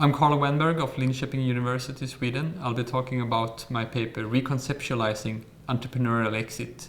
I'm Karl Wennberg of Linköping University, Sweden. I'll be talking about my paper Re-conceptualizing Entrepreneurial Exit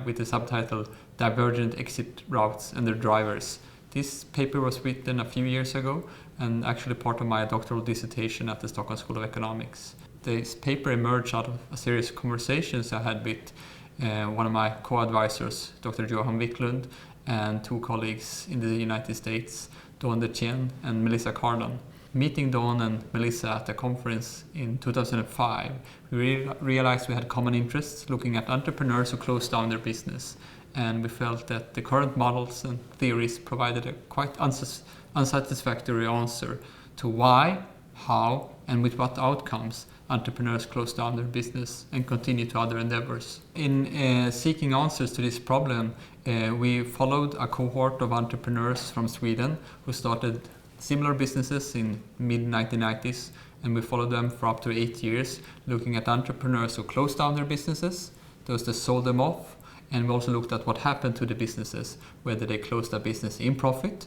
with the subtitle Divergent Exit Routes and Their Drivers. This paper was written a few years ago and actually part of my doctoral dissertation at the Stockholm School of Economics. This paper emerged out of a series of conversations I had with one of my co-advisors, Dr. Johan Wiklund, and two colleagues in the United States, DeTienne and Melissa Cardon. Meeting Dawn and Melissa at a conference in 2005, we realized we had common interests looking at entrepreneurs who closed down their business, and we felt that the current models and theories provided a quite unsatisfactory answer to why, how, and with what outcomes entrepreneurs close down their business and continue to other endeavors. In seeking answers to this problem, we followed a cohort of entrepreneurs from Sweden who started similar businesses in mid-1990s, and we followed them for up to 8 years, looking at entrepreneurs who closed down their businesses, those that sold them off, and we also looked at what happened to the businesses, whether they closed a business in profit,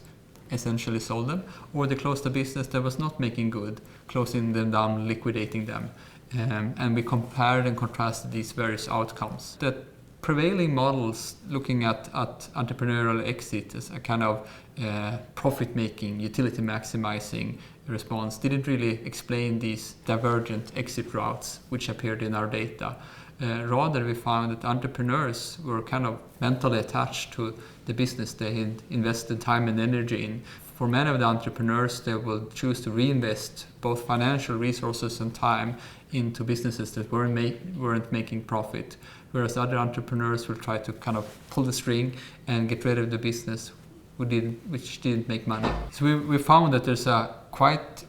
essentially sold them, or they closed a business that was not making good, closing them down, liquidating them. And we compared and contrasted these various outcomes. The prevailing models looking at entrepreneurial exit as a kind of profit-making, utility maximizing response didn't really explain these divergent exit routes which appeared in our data. Rather, we found that entrepreneurs were kind of mentally attached to the business they had invested time and energy in. For many of the entrepreneurs, they will choose to reinvest both financial resources and time into businesses that weren't making profit, whereas other entrepreneurs will try to kind of pull the string and get rid of the business which didn't make money. So we found that there's a quite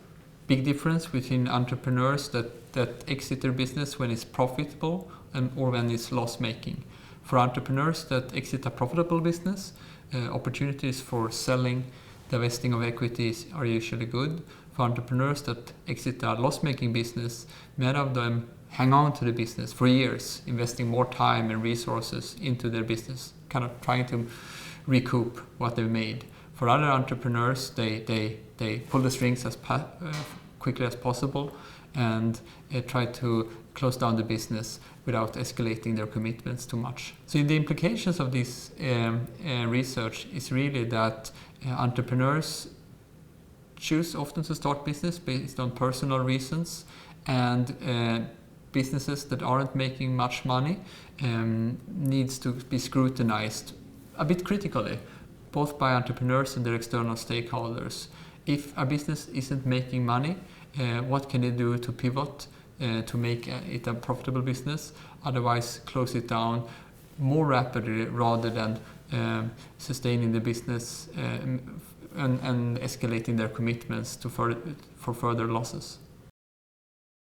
big difference between entrepreneurs that exit their business when it's profitable or when it's loss-making. For entrepreneurs that exit a profitable business, opportunities for selling, divesting of equities are usually good. For entrepreneurs that exit a loss-making business, many of them hang on to the business for years, investing more time and resources into their business, kind of trying to recoup what they've made. For other entrepreneurs, they pull the strings as quickly as possible and try to close down the business without escalating their commitments too much. So the implications of this research is really that entrepreneurs choose often to start business based on personal reasons, and businesses that aren't making much money needs to be scrutinized a bit critically, both by entrepreneurs and their external stakeholders. If a business isn't making money, what can they do to pivot to make it a profitable business? Otherwise, close it down more rapidly rather than sustaining the business and escalating their commitments for further losses.